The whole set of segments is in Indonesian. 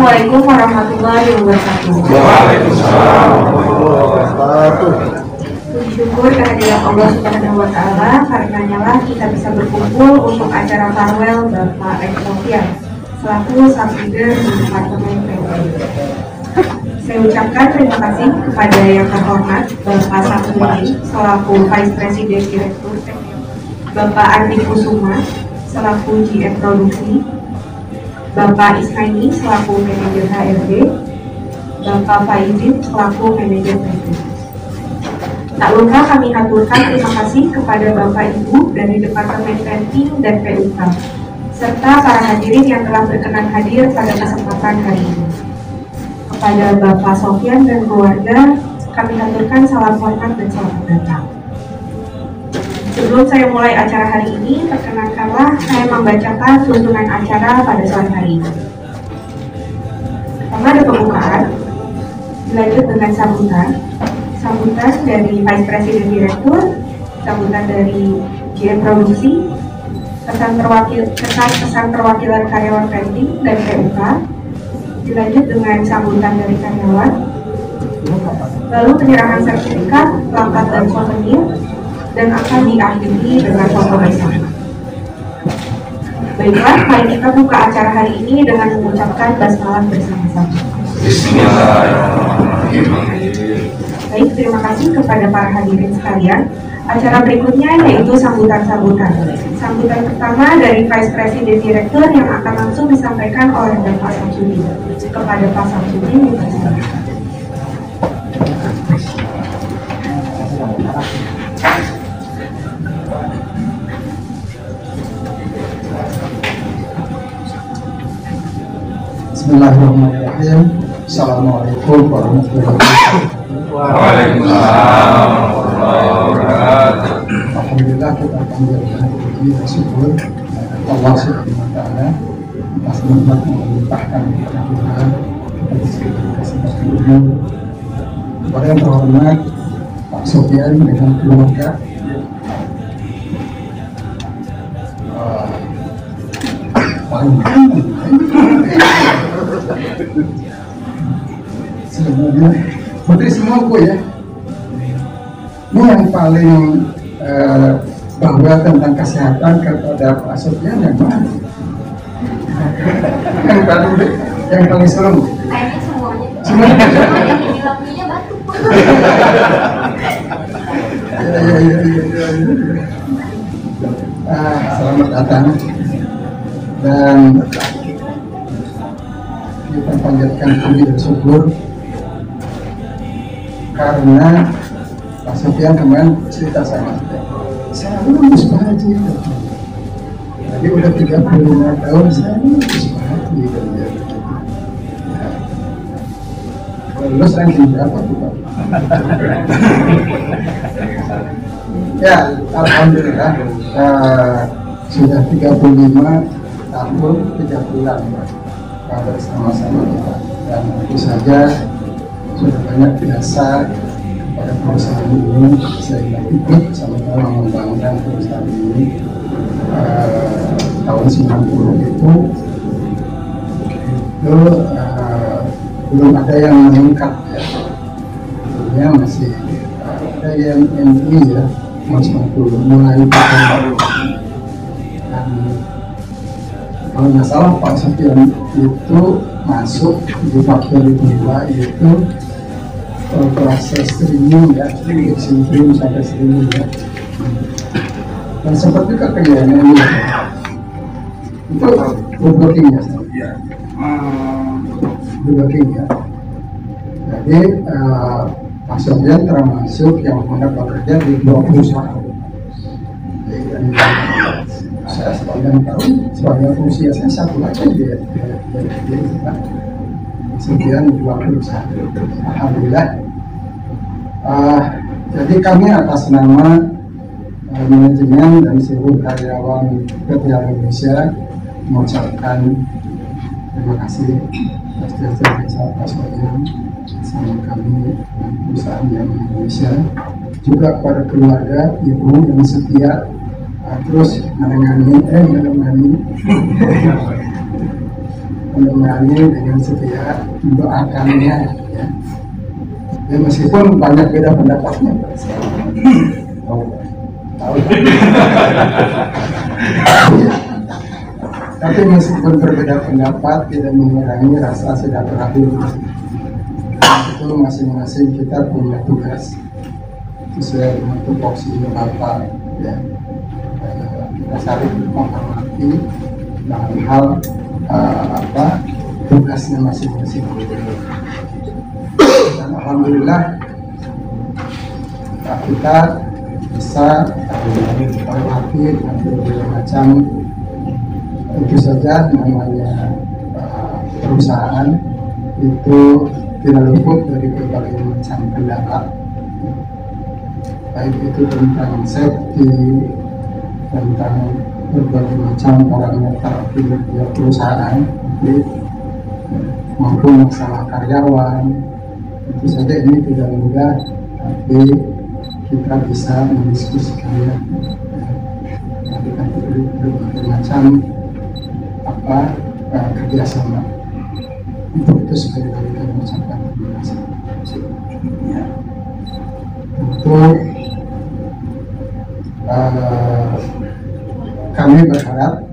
Assalamualaikum warahmatullahi wabarakatuh. Waalaikumsalam warahmatullahi wabarakatuh. Puji syukur kehadiran Allah Subhanahu wa Ta'ala, karenanya lah kita bisa berkumpul untuk acara farewell Bapak Eko Sofian selaku Subleader di Departemen PPI. Saya ucapkan terima kasih kepada yang terhormat Bapak Samsudin selaku Vice President Direktur PPI, Bapak Andi Kusuma selaku GM Produksi, Bapak Ismaini selaku Manajer HRD, Bapak Faizin selaku Manajer PT. Tak lupa kami aturkan terima kasih kepada Bapak Ibu dari Departemen Penting dan PUK, serta para hadirin yang telah berkenan hadir pada kesempatan hari ini. Kepada Bapak Sofian dan keluarga, kami aturkan salam hormat dan selamat datang. Sebelum saya mulai acara hari ini, perkenankanlah saya membacakan susunan acara pada sore hari ini. Pertama ada pembukaan, dilanjut dengan sambutan dari Vice President Direktur, sambutan dari GM Produksi, pesan perwakilan karyawan penting dan PUK, dilanjut dengan sambutan dari karyawan, lalu penyerahan sertifikat, plakat dan souvenir, dan akan diakhiri dengan foto bersama. Baiklah, mari kita buka acara hari ini dengan mengucapkan basmalah bersama-sama. Baik, terima kasih kepada para hadirin sekalian. Acara berikutnya yaitu sambutan-sambutan. Sambutan pertama dari Vice President Direktur yang akan langsung disampaikan oleh Bapak Samsudin. Kepada Pak Samsudin, dipersilakan. Bismillahirrahmanirrahim. Assalamualaikum warahmatullahi wabarakatuh. Waalaikumsalam warahmatullahi wabarakatuh. Alhamdulillah kita panjatkan puji dan syukur Allah Subhanahu wa Ta'ala atas nikmat yang dilimpahkan kepada kita diberi kesempatan umur. Kepada yang terhormat Pak Sofian dengan keluarga, sebenarnya putri semua aku ya. Ini yang paling bahwa tentang kesehatan kepada Pak Sofian yang mana? yang paling serem. Kayaknya semuanya. Semuanya. Ini lampunya batuk. Selamat datang dan kita panjatkan puji dan syukur karena Pak Sofian kemarin cerita sama saya lulus Pak Haji. Jadi udah 35 tahun saya lulus Pak Haji. Lulus ranking berapa tuh Pak? Ya, alhamdulillah sudah 35 tahun 3 bulan bersama-sama kita, dan tentu saja sudah banyak biasa pada perusahaan ini sehingga ikut sama-sama membangun perusahaan ini. Tahun 90 itu belum ada yang meningkat ya, sebetulnya masih ada yang MI ya, tahun 90 mulai dan kalau nggak salah Pak Sofian itu masuk di faktori 2 itu proses streaming ya, streaming sampai streaming ya, dan seperti kekayaan ini itu woodworking ya, woodworking ya. Jadi Pak Sofian termasuk yang pernah bekerja di 2 perusahaan. Jadi saya sepanjang tahun, sepanjang usia saya satu lagi dia Sofian 2 perusahaan. Alhamdulillah. Jadi kami atas nama manajemen dan seluruh karyawan PT Indonesia mengucapkan terima kasih atas jasa Pak Sofian sama kami dan perusahaan yang Indonesia, juga kepada keluarga ibu yang setia terus menemani menemani dengan setia, mendoakannya, ya. Ya meskipun banyak beda pendapatnya, tapi meskipun berbeda pendapat tidak mengurangi rasa silaturahim. Itu masing-masing kita punya tugas sesuai dengan tupoksinya Bapak, ya. Kita saling menghormati dalam hal tugasnya masing-masing. Dan alhamdulillah kita bisa melewati berbagai macam, tentu saja namanya perusahaan itu tidak luput dari berbagai macam kendala, baik itu tentang safety, tentang berbagai macam parameter kinerja perusahaan, maupun masalah karyawan. Tentu saja ini tidak mudah, tapi kita bisa mendiskusikannya. Kita berbagai macam kerjasama. Untuk itu sekali lagi kami mengucapkan terima kasih. Ya. Untuk kami berharap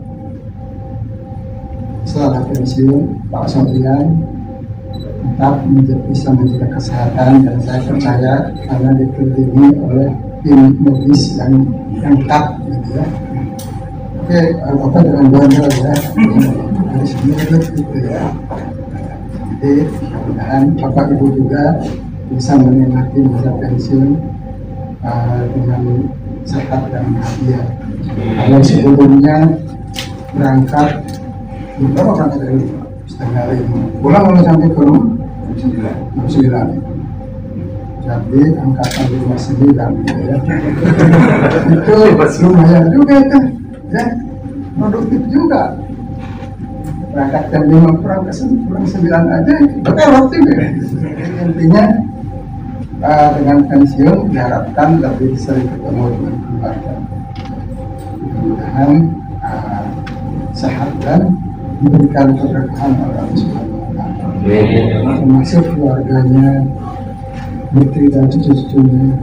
setelah pensiun Pak Sofian tetap bisa menjaga kesehatan, dan saya percaya karena dikelilingi oleh tim medis yang lengkap, gitu ya. Oke, Bapak dengan bangga ya, dari sini gitu ya. Jadi mudah-mudahan Bapak Ibu juga bisa menikmati masa pensiun dengan sehat dan bahagia. Kalau sebelumnya berangkat, berapa berangkat dari setengah 5, pulang kalau sampai ke rumah 9. Jadi angkatan 59 gitu ya. Itu lumayan juga itu, ya, produktif juga. Berangkat jam 5 pulang 9 aja, betul waktu ya. Intinya dengan pensiun diharapkan lebih sering ketemu dengan keluarga. Mudah-mudahan sehat dan diberikan keberkahan oleh Allah Subhanahu wa Ta'ala, termasuk keluarganya, putri dan cucu-cucunya,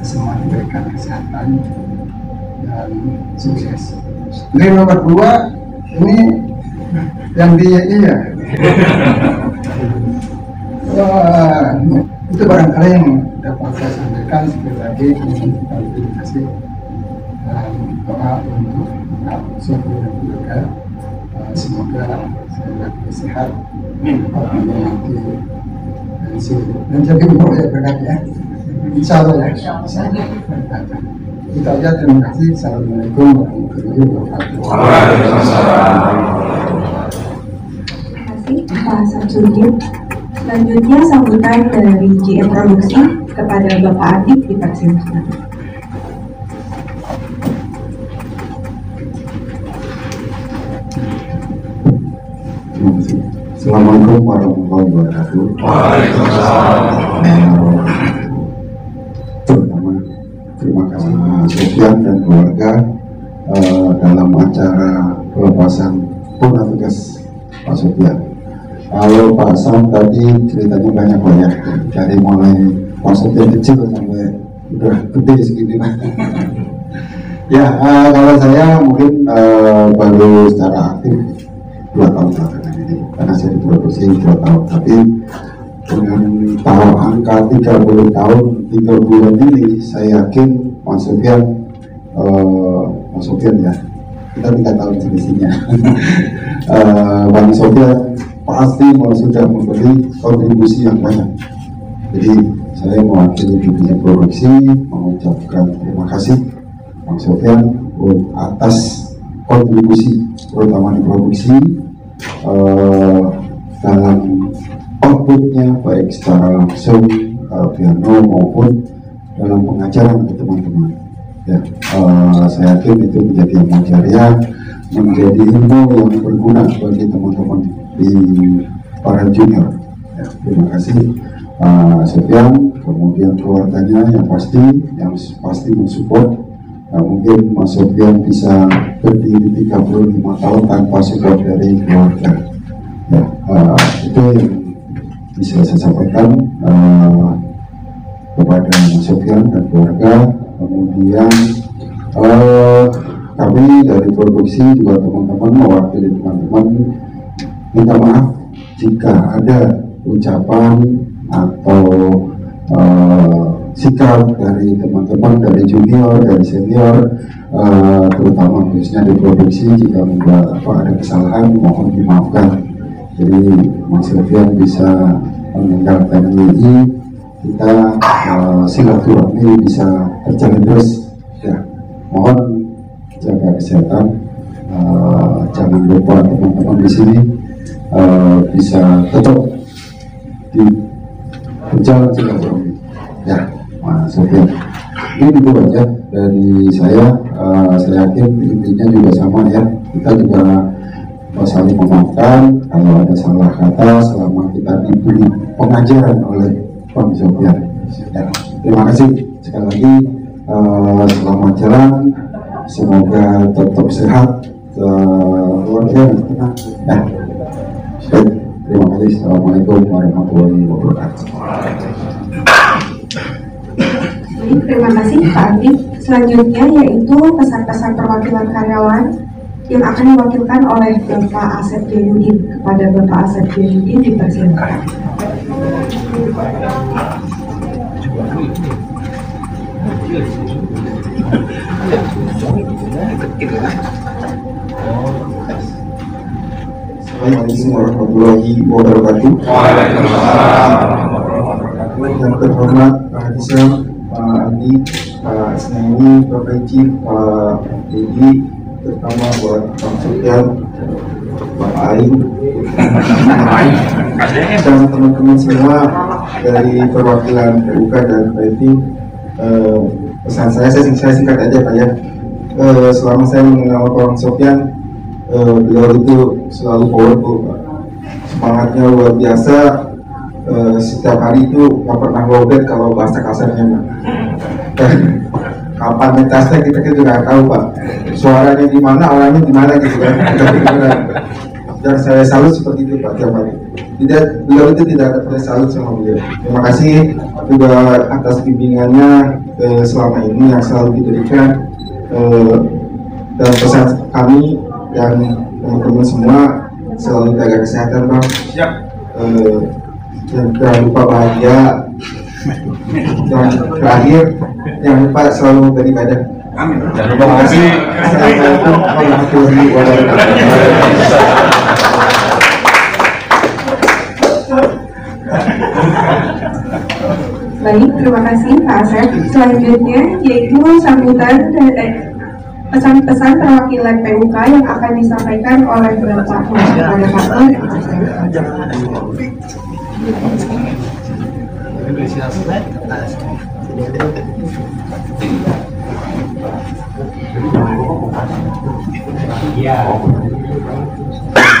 semua diberikan kesehatan dan sukses. Ini nomor 2, ini yang dia iya. Wah, itu barangkali yang dapat saya sampaikan. Sekali lagi terima kasih dan doa untuk Sofi dan keluarga. Semoga saya lebih sehat, menikmati dan jadi umur ya berkat ya. Insya Allah ya. Kita aja, terima kasih. Assalamualaikum warahmatullahi wabarakatuh. Waalaikumsalam. Terima kasih Pak Samsudin. Selanjutnya sambutan dari GM Produksi kepada Bapak Adib dipersilakan. Assalamualaikum warahmatullahi wabarakatuh. Waalaikumsalam. Terutama terima kasih Mas Sofian dan keluarga dalam acara pelepasan purna tugas Pak Sofian. Kalau Pak Sam tadi ceritanya banyak banyak, dari mulai Pak Sofian kecil sampai udah gede segini lah. Ya, kalau saya mungkin baru secara aktif 2 tahun belakangan ini, karena saya diproduksi 2 tahun, tapi dengan tahu angka 30 tahun 3 bulan ini, saya yakin Mas Sofian ya, kita 3 tahun selisihnya. Bang Sofian pasti sudah memberi kontribusi yang banyak. Jadi saya mewakili dunia produksi mengucapkan terima kasih Bang Sofian atas kontribusi, terutama di produksi, dalam outputnya, baik secara langsung piano maupun dalam pengajaran ke teman-teman. Ya, saya yakin itu menjadi amal jariah, menjadi ilmu yang berguna bagi teman-teman di para junior. Ya, terima kasih Sofian, kemudian keluarganya yang pasti mensupport. Mungkin Mas Sofian bisa berdiri 35 tahun tanpa support dari keluarga. Itu yang bisa saya sampaikan kepada Mas Sofyan dan keluarga. Kemudian kami dari produksi juga teman-teman mewakili teman-teman minta maaf jika ada ucapan atau sikap dari teman-teman, dari junior, dari senior, terutama khususnya di produksi, jika ada kesalahan mohon dimaafkan. Jadi Mas Sofyan bisa meninggalkan WI, kita silaturahmi bisa terjalin terus. Ya, mohon jaga kesehatan, jangan lupa teman-teman di sini bisa tetap di berjalan silaturahmi. Ya, Mas Sofyan. Ini dulu aja dari saya. Saya yakin intinya juga sama ya. Kita juga saling memaafkan kalau ada salah kata selama kita diberi pengajaran oleh Pak Sofyan. Ya, terima kasih sekali lagi. Selamat jalan. Semoga tetap sehat. Keluarga dan tenang. Ya. Baik, terima kasih. Assalamualaikum warahmatullahi wabarakatuh. Baik, terima kasih Pak Andi. Selanjutnya yaitu pesan-pesan perwakilan karyawan yang akan diwakilkan oleh Bapak Asep Jainuddin. Kepada Bapak Asep Jainuddin dipersilakan. Assalamualaikum warahmatullahi wabarakatuh. Yang terhormat Pak Islam, Pak Andi, Pak Isnaini, Pak Peci, Pak Dedi, terutama buat Pak Sofyan, Pak Aing, dan teman-teman semua dari perwakilan PUK dan PIT. Pesan saya singkat aja Pak ya. Selama saya mengenal Pak Sofyan, beliau itu selalu powerful Pak. Semangatnya luar biasa. Setiap hari itu nggak pernah lowbat kalau bahasa kasarnya Pak. Kapan mentasnya kita juga nggak tahu Pak. Suaranya di mana, orangnya di mana gitu kan. Dan saya salut seperti itu Pak tiap hari. Beliau itu tidak ada pernah salut sama beliau. Terima kasih juga atas bimbingannya selama ini yang selalu diberikan. Dan pesan kami dan teman-teman semua selalu jaga kesehatan Bang. Siap. Jangan lupa bahagia. Yang terakhir, jangan lupa selalu beribadah. Amin. Terima kasih. Assalamualaikum warahmatullahi wabarakatuh. Baik, terima kasih Pak Asep. Selanjutnya yaitu sambutan pesan-pesan perwakilan PUK yang akan disampaikan oleh Bapak Moderator.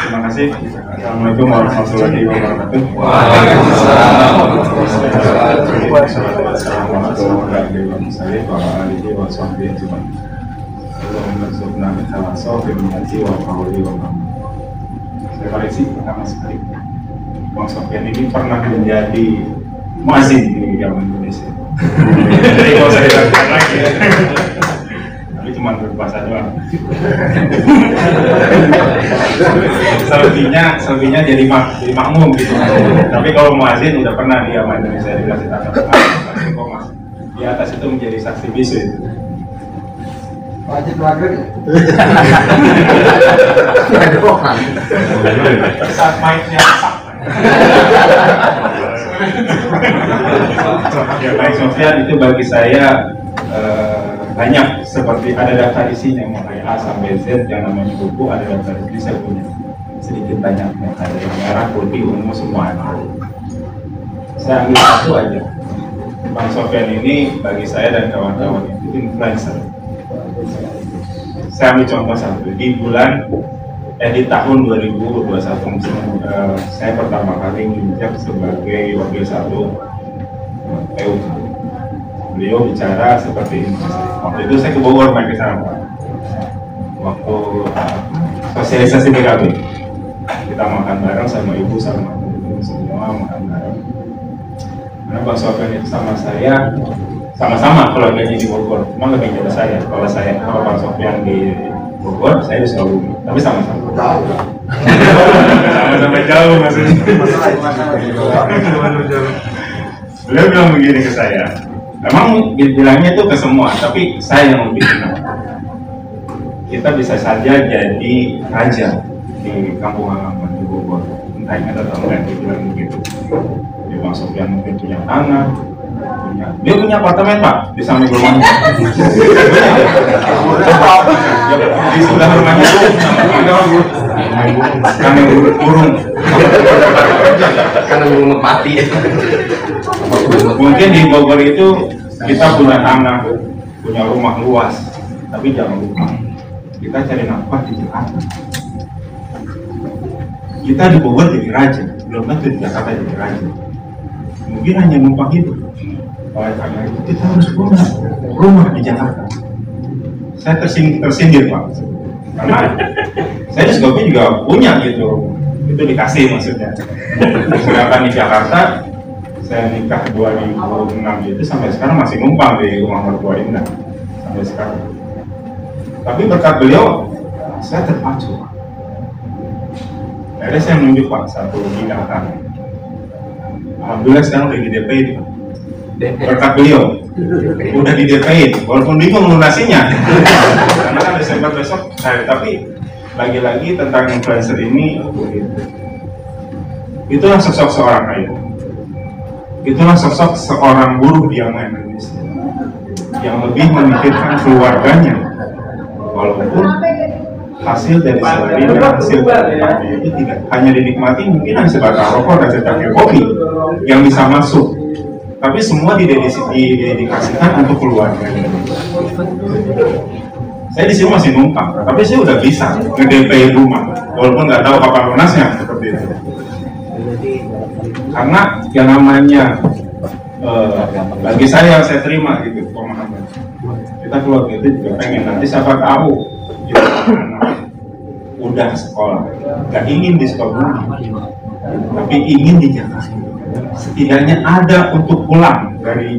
Terima kasih. Assalamualaikum warahmatullahi wabarakatuh. Saya koreksi pertama sekali, Bang Sofyan ini pernah menjadi muazin di zaman Indonesia. Jadi kalau saya katakan lagi, tapi cuma berbahasa doang. Selebihnya jadi makmum gitu. Tapi kalau muazin udah pernah di zaman Indonesia dikasih tanda tangan. Di atas itu menjadi saksi bisu itu. Wajib keluarga ya? Ada orang. Saat mic-nya ya baik Sofyan, itu bagi saya banyak seperti ada daftar isinya mulai A sampai Z yang namanya buku, ada daftar isi saya punya sedikit banyak, ada yang merah, putih, ungu, semua ada. Saya ambil satu aja. Bang Sofyan ini bagi saya dan kawan-kawan itu influencer. Saya ambil contoh satu, di tahun 2021 saya pertama kali menjabat sebagai wakil satu PUK. Beliau bicara seperti ini. Waktu itu saya ke Bogor main ke sana Pak. Waktu sosialisasi PKB. kita makan bareng sama ibu sama semua makan bareng. Karena Pak Sofyan itu sama saya sama-sama keluarganya di Bogor, cuma lebih jauh saya. Kalau Pak Sofyan di Bogor, saya di Sukabumi, tapi sama-sama sama-sama jauh maksudnya. Beliau bilang begini ke saya, memang bilangnya itu ke semua, tapi saya yang lebih kenal. Kita bisa saja jadi raja di kampung halaman di Bogor, entah ingat atau enggak, dia bilang begitu. Jadi Pak Sofyan mungkin punya tanah, dia punya apartemen Pak di samping rumahnya. Di sebelah rumahnya karena burung mati. Mungkin di Bogor itu kita punya tanah, punya rumah luas, tapi jangan lupa kita cari nafkah di Jakarta. Kita di Bogor jadi raja, belum tentu di Jakarta jadi raja. Mungkin hanya numpang hidup. Oleh karena itu kita harus punya rumah di Jakarta. Saya tersindir Pak, karena saya di Sukabumi juga punya gitu, itu dikasih maksudnya. Sedangkan di Jakarta saya nikah 2006 itu sampai sekarang masih numpang di rumah mertua Indah sampai sekarang. Tapi berkat beliau saya terpacu Pak. Akhirnya saya menunjuk Pak satu bidang tanah. Alhamdulillah sekarang udah di DPI Pak. Berkat beliau udah di DPI, walaupun bingung lunasinya karena kan Desember besok. Tapi lagi-lagi tentang influencer ini, itulah sosok seorang ayah, itulah sosok seorang buruh di Indonesia yang lebih memikirkan keluarganya, walaupun hasil dari salarinya, hasil dari itu tidak hanya dinikmati mungkin hanya sebatang rokok dan secangkir kopi yang bisa masuk, tapi semua didedikasikan untuk keluarga. Saya di sini masih numpang, tapi saya udah bisa nge-DP rumah, walaupun nggak tahu kapan lunasnya seperti itu. Karena yang namanya bagi saya terima gitu pemahaman. Kita keluarga itu juga pengen nanti siapa tahu juga udah sekolah, nggak ingin di Sukabumi, tapi ingin di Jakarta. Setidaknya ada untuk pulang dari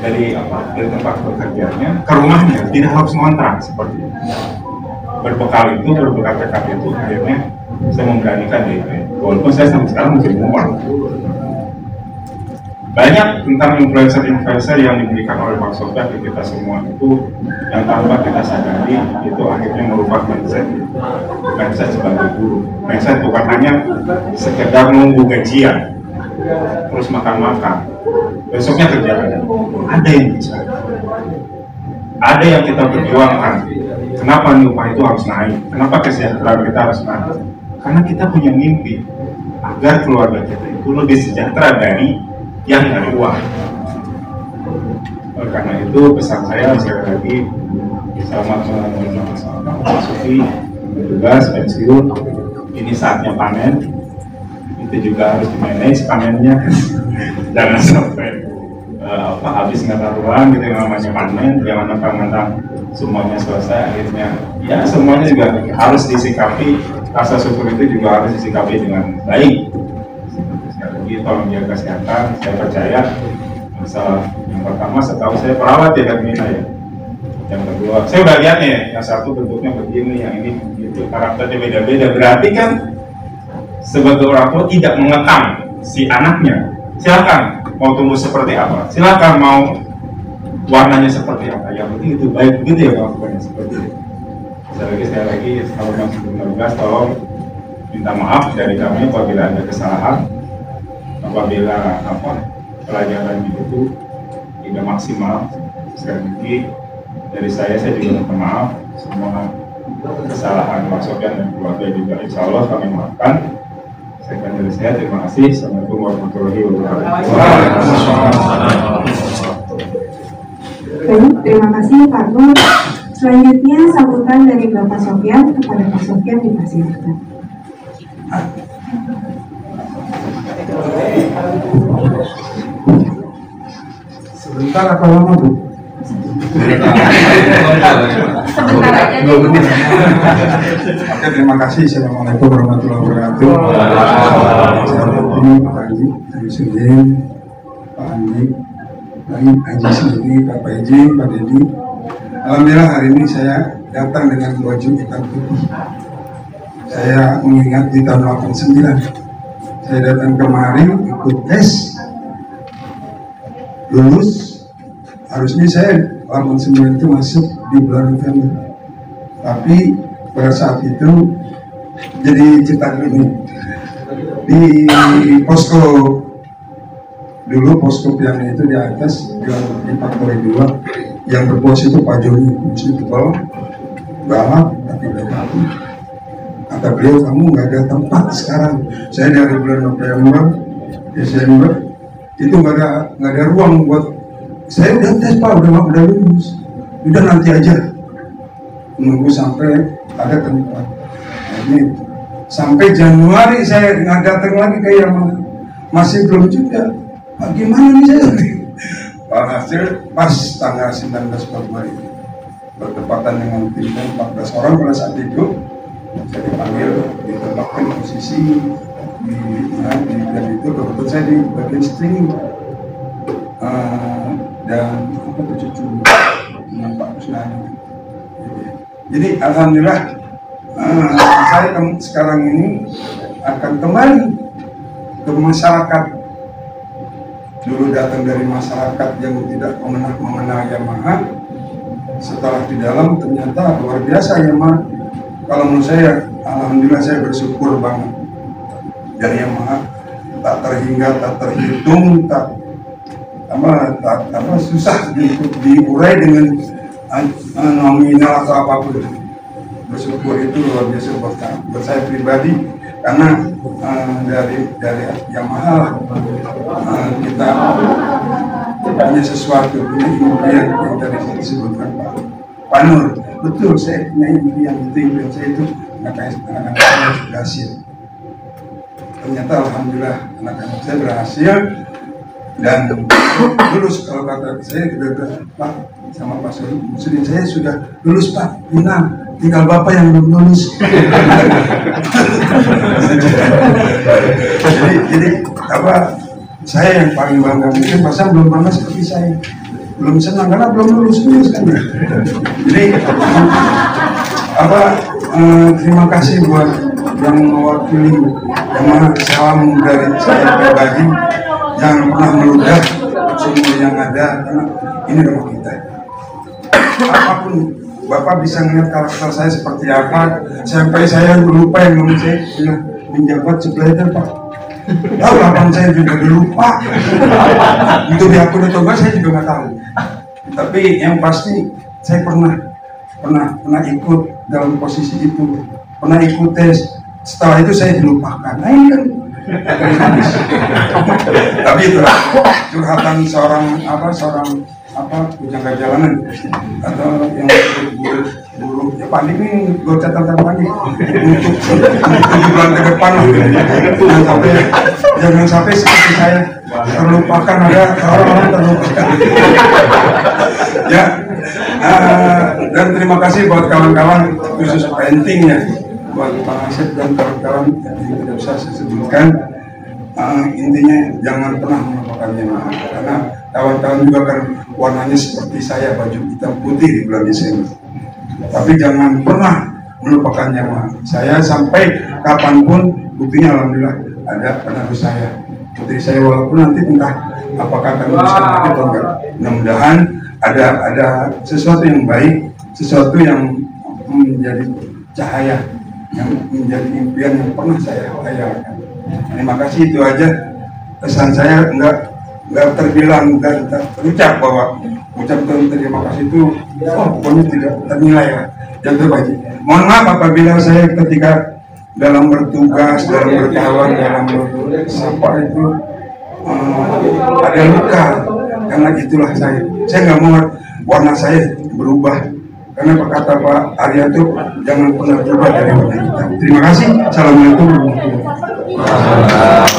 tempat pekerjaannya ke rumahnya, tidak harus ngontrak seperti itu. Berbekal tekad itu akhirnya saya memberanikan DP, walaupun saya sampai sekarang masih mumpang. Banyak tentang influencer yang diberikan oleh Pak Sofyan ke kita semua itu yang tanpa kita sadari itu akhirnya merubah mindset sebagai guru. Mindset bukan hanya sekedar nunggu gajian terus makan-makan, besoknya kerja ada yang bisa, ada yang kita perjuangkan. Kenapa nih upah itu harus naik? Kenapa kesejahteraan kita harus naik? Karena kita punya mimpi agar keluarga kita itu lebih sejahtera dari yang dari uang. Oleh karena itu pesan saya sekali lagi, selamat memasuki tugas pensiun. Ini saatnya panen, itu juga harus di-manage panennya. Jangan sampai habis nggak taruhan gitu yang namanya panen. Jangan mentang-mentang semuanya selesai akhirnya ya semuanya juga harus disikapi. Rasa syukur itu juga harus disikapi dengan baik. Sekali lagi tolong jaga kesehatan. Saya percaya masalah yang pertama setahu saya perawat ya Hermina ya. Yang kedua saya udah lihat nih, yang satu bentuknya begini, yang ini begitu, karakternya beda-beda. Berarti kan sebagai orang tua tidak mengekang si anaknya. Silakan mau tumbuh seperti apa, silakan mau warnanya seperti apa, yang penting itu baik begitu ya kawan-kawan seperti itu. Sekali lagi kalau masih belum tolong minta maaf dari kami apabila ada kesalahan, apabila pelajaran itu tidak maksimal. Sekali lagi dari saya juga minta maaf semua kesalahan Pak Sofyan dan keluarga juga insya Allah kami maafkan. Dari saya terima kasih. Assalamualaikum warahmatullahi wabarakatuh. Baik, terima kasih Pak Nur. Selanjutnya sambutan dari Bapak Sofyan kepada Pak Sofyan dipersilakan. Sebentar atau lama Bu? Sebentar aja aja. Oke, terima kasih. Assalamualaikum warahmatullahi wabarakatuh. Selamat pagi Pak Haji, Haji Sudin, Pak Andi, Haji sendiri, Pak Haji, Pak Dedi. Alhamdulillah hari ini saya datang dengan baju hitam putih. Saya mengingat di tahun 89 saya datang kemarin ikut tes, lulus. Harusnya saya 89 itu masuk di bulan November, tapi pada saat itu jadi cetak ini di posko dulu, posko piano itu di atas di Faktori 2 yang berpos itu Pak Joni, musik tebal galak tapi baik. Kata beliau, kamu nggak ada tempat sekarang. Saya dari bulan November, Desember itu nggak ada ruang buat saya. Udah tes Pak, udah lulus, udah nanti aja nunggu sampai ada tempat. Nah, ini sampai Januari saya nggak datang lagi kayak masih belum juga. Pak gimana nih saya? Hasil pas tanggal 19 Februari bertepatan dengan tim 14 orang pada saat itu. Saya dipanggil, ditempatkan posisi di dan itu kebetulan saya di bagian string dan apa tuh cucu dengan Pak Kusnani. Jadi alhamdulillah saya sekarang ini akan kembali ke masyarakat. Dulu datang dari masyarakat yang tidak mengenal Yamaha. Setelah di dalam ternyata luar biasa Yamaha. Kalau menurut saya, alhamdulillah saya bersyukur banget. Dari Yamaha tak terhingga, tak terhitung, tak susah diurai dengan nominal atau apapun. Bersyukur itu luar biasa buat saya pribadi, karena dari Yamaha kita punya sesuatu, punya impian yang tadi saya disebutkan Pak Nur. Betul, saya punya impian saya itu anak-anak saya berhasil. Ternyata alhamdulillah anak-anak saya berhasil dan lulus. Kalau kata saya sudah Pak sama Pak Sudin, saya sudah lulus Pak, tinggal Bapak yang belum lulus. jadi apa? Saya yang paling bangga, mungkin Pak Sam belum bangga seperti saya. Belum senang karena belum lulus kan. Jadi terima kasih buat yang mewakili Yamaha. Salam dari saya pribadi, jangan pernah meludah sumber yang ada, karena ini rumah kita. Apapun Bapak bisa melihat karakter saya seperti apa, sampai saya lupa yang namanya saya sudah menjabat sebelah Pak. Tahu lapan saya juga lupa. Untuk di akun atau enggak saya juga nggak tahu. Tapi yang pasti saya pernah ikut dalam posisi itu, pernah ikut tes. Setelah itu saya dilupakan. Nah ini kan tapi itulah curhatan seorang pujangga jalanan atau yang buruk ya Pak ini gue catatan lagi untuk bulan ke depan. Jangan sampai seperti saya terlupakan, ada orang-orang terlupakan. Ya, dan terima kasih buat kawan-kawan, khusus painting ya, buat Pak Asep dan kawan-kawan yang tidak bisa saya sebutkan. Intinya jangan pernah melupakan Yamaha, karena kawan-kawan juga kan warnanya seperti saya, baju hitam putih di bulan Desember. Tapi jangan pernah melupakan Yamaha. Saya sampai kapanpun, buktinya alhamdulillah ada penerus saya, putri saya, walaupun nanti entah apakah akan meneruskan lagi atau enggak. Mudah-mudahan ada sesuatu yang baik, sesuatu yang menjadi cahaya, yang menjadi impian yang pernah saya hayalkan. Terima kasih, itu aja pesan saya. Nggak terbilang dan terucap bahwa ucapkan terima kasih itu pokoknya tidak ternilai ya, yang terbaik. Mohon maaf apabila saya ketika dalam bertugas, dalam berkawan, dalam bersapa itu ada luka, karena itulah saya nggak mau warna saya berubah, karena kata Pak Arya itu jangan pernah berubah dari warna hitam. Terima kasih. Assalamualaikum warahmatullahi wabarakatuh.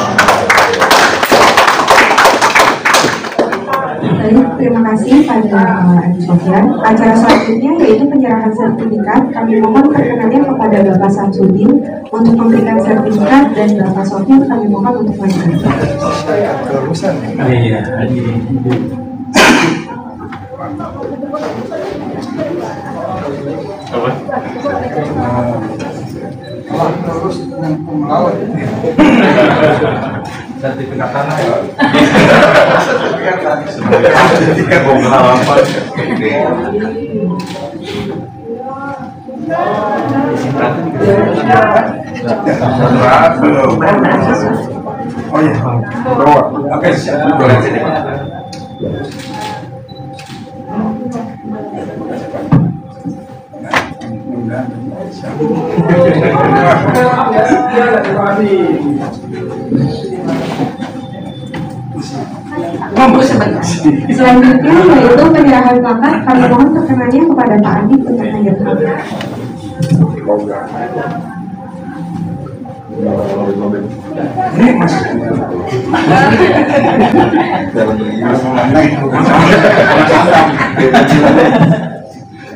Baik, terima kasih pada Adi Sofyan. Acara selanjutnya yaitu penyerahan sertifikat. Kami mohon perkenannya kepada Bapak Samsudin untuk memberikan sertifikat dan Bapak Sofyan kami mohon untuk maju. Iya, Terus yang pemelawan. sertifikat tanah ya. Sertifikat pengalaman. Oh iya, Oke, siap. Selanjutnya yaitu penyerahan plakat. Kami mohon perkenannya kepada Pak Adi untuk menyerahkan.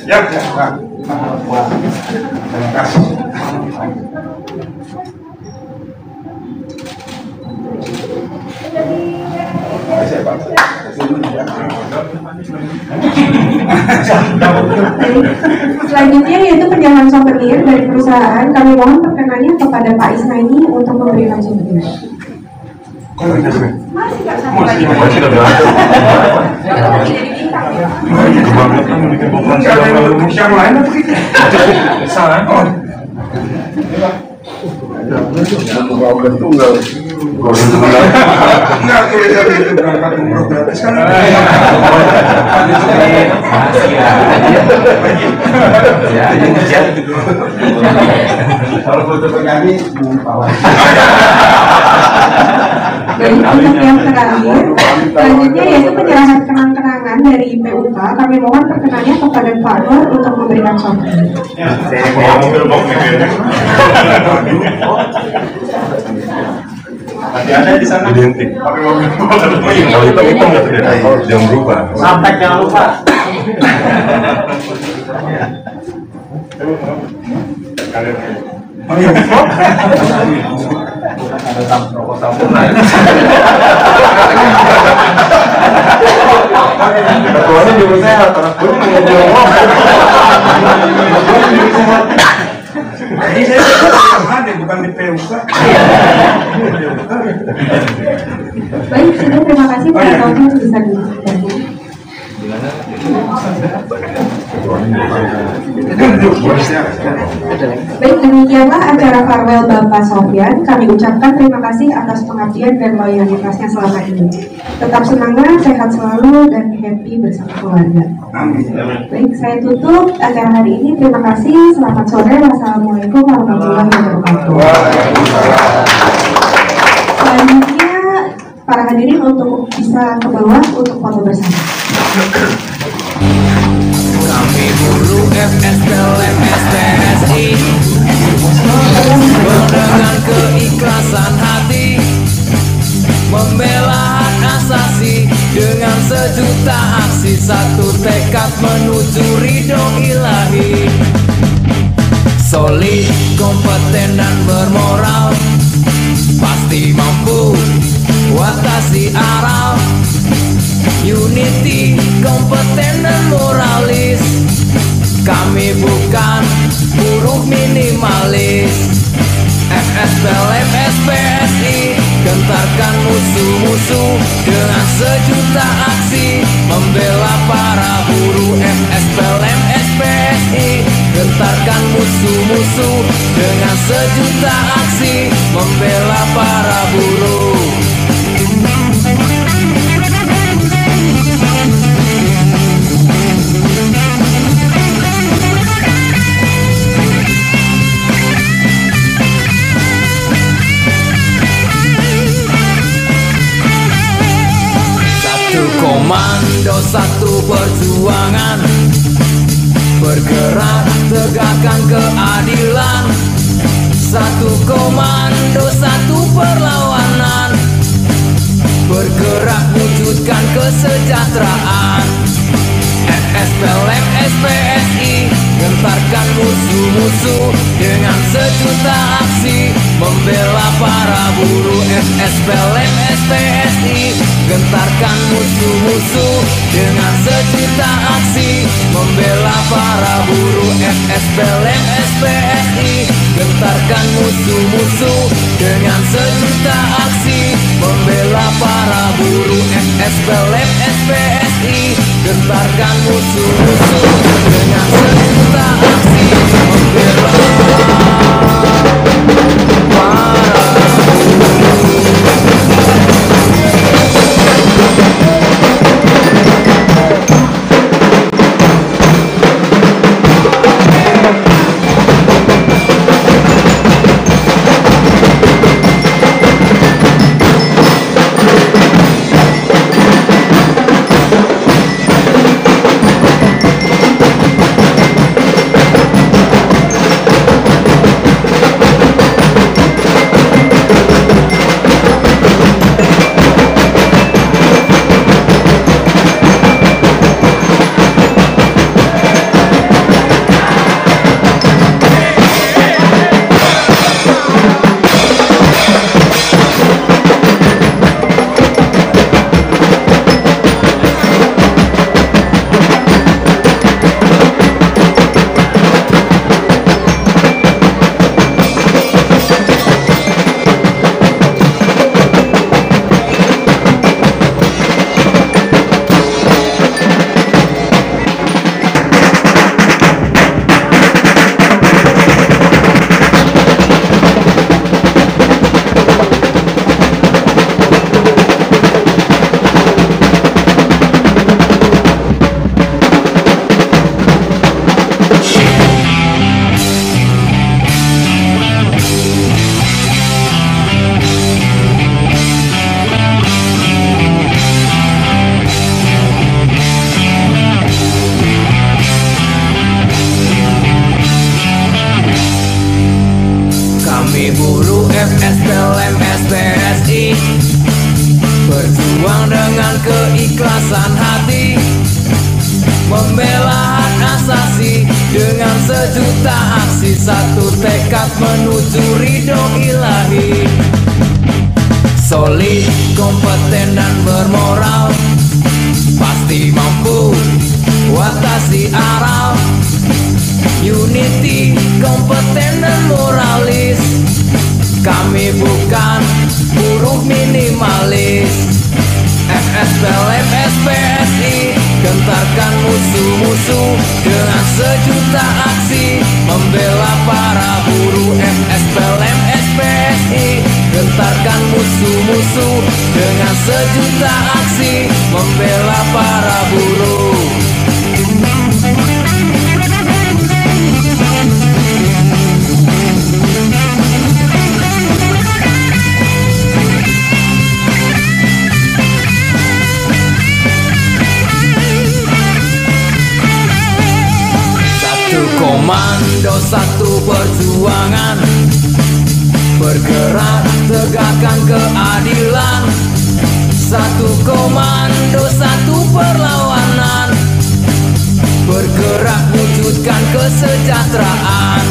Ya, Pak. Terima kasih. Selanjutnya yaitu penyerahan souvenir dari perusahaan. Kami mohon perkenannya kepada Pak Ismaini untuk memberikan souvenir. Yang lain apa kita? Enggak, itu berangkat umroh gratis kan? Kalau foto penyanyi, Dan untuk yang terakhir, selanjutnya yaitu penyerahan kenang-kenangan dari PUK. Kami mohon perkenannya kepada Pak Nur untuk memberikan souvenir. Masih ada di sana. Identik. Kalau hitam-hitam jangan berubah. Sampai jangan lupa. Ada rokok sampurna. Ketuanya juga sehat, anak gue Ini saya ada bukan di PUK. Baik, sudah terima kasih Pak Taufik bisa dibantu. Baik, demikianlah acara farewell Bapak Sofyan. Kami ucapkan terima kasih atas pengabdian dan loyalitasnya selama ini. Tetap semangat, sehat selalu, dan happy bersama keluarga. Baik, saya tutup acara hari ini. Terima kasih. Selamat sore. Wassalamualaikum warahmatullahi wabarakatuh. Selanjutnya, para hadirin untuk bisa ke bawah untuk foto bersama. Kami buruh FSPLM SPSI dengan keikhlasan hati membela hak asasi dengan sejuta aksi, satu tekad menuju ridho ilahi. Solid, kompeten dan bermoral, pasti mampu watasi aral. Unity, kompeten dan moralis, kami bukan buruh minimalis. FSPLM SPSI gentarkan musuh-musuh dengan sejuta aksi membela para buruh. FSPLM SPSI gentarkan musuh-musuh dengan sejuta aksi membela para buruh. Komando, satu perjuangan, bergerak tegakkan keadilan. Satu komando, satu perlawanan, bergerak wujudkan kesejahteraan. FSPLM SPSI gentarkan musuh-musuh dengan sejuta aksi membela para buruh. FSPLM SPSI gentarkan musuh-musuh dengan sejuta aksi membela para buruh. FSPLM SPSI gentarkan musuh-musuh dengan sejuta aksi membela para buruh. FSPLM SPSI gentarkan musuh-musuh dengan sejuta aksi membela para FSPLM SPSI berjuang dengan keikhlasan hati membela hak asasi dengan sejuta aksi, satu tekad menuju ridho ilahi. Solid, kompeten dan bermoral, pasti mampu watasi aral. Unity, kompeten dan moralis, kami bukan buruh minimalis. FSPLM SPSI gentarkan musuh-musuh dengan sejuta aksi membela para buruh. FSPLM SPSI gentarkan musuh-musuh dengan sejuta aksi membela para buruh. Komando satu perjuangan, bergerak tegakkan keadilan. Satu komando satu perlawanan, bergerak wujudkan kesejahteraan.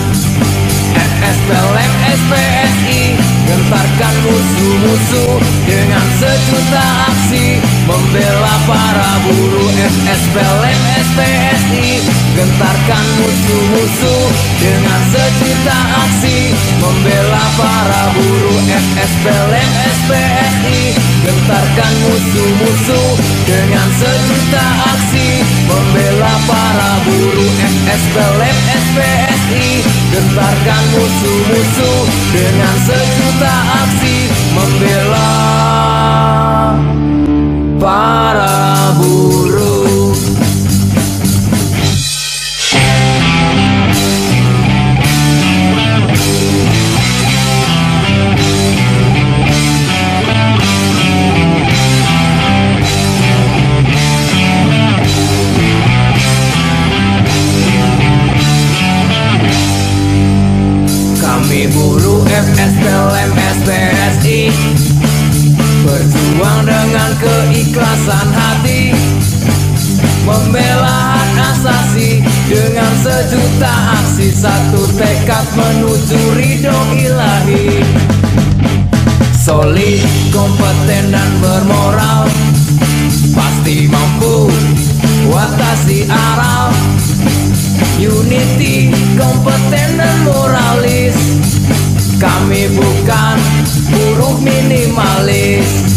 FSPLM SPSI gentarkan musuh-musuh dengan sejuta aksi membela para buruh. FSPLM SPSI gentarkan musuh-musuh dengan sejuta aksi membela para buruh. FSPLM SPSI gentarkan musuh-musuh dengan sejuta aksi membela para buruh. FSPLM SPSI gentarkan musuh-musuh dengan sejuta aksi membela para buruh. Kami buruh FSPLM SPSI berjuang dengan keikhlasan hati, membela hak asasi dengan sejuta aksi, satu tekad menuju ridho ilahi. Solid, kompeten dan bermoral, pasti mampu watasi aral. Unity, kompeten dan moralis, kami bukan buruh minimalis.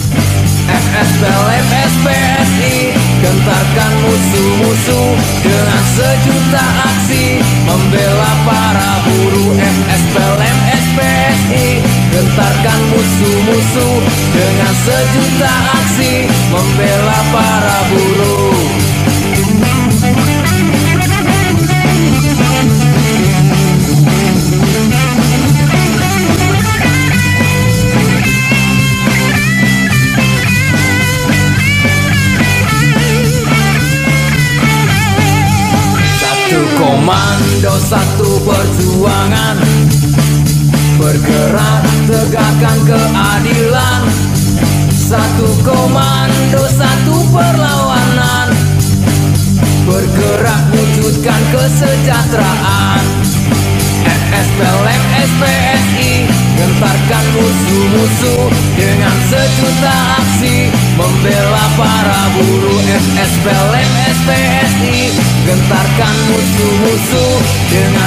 FSPLM SPSI, gentarkan musuh-musuh dengan sejuta aksi, membela para buruh. FSPLM SPSI, gentarkan musuh-musuh dengan sejuta aksi, membela para buruh. Satu komando, satu perjuangan, bergerak tegakkan keadilan. Satu komando, satu perlawanan, bergerak wujudkan kesejahteraan. FSPLM SPSI, gentarkan musuh-musuh dengan sejuta aksi, membela para buruh. FSPLM SPSI, gentarkan musuh-musuh dengan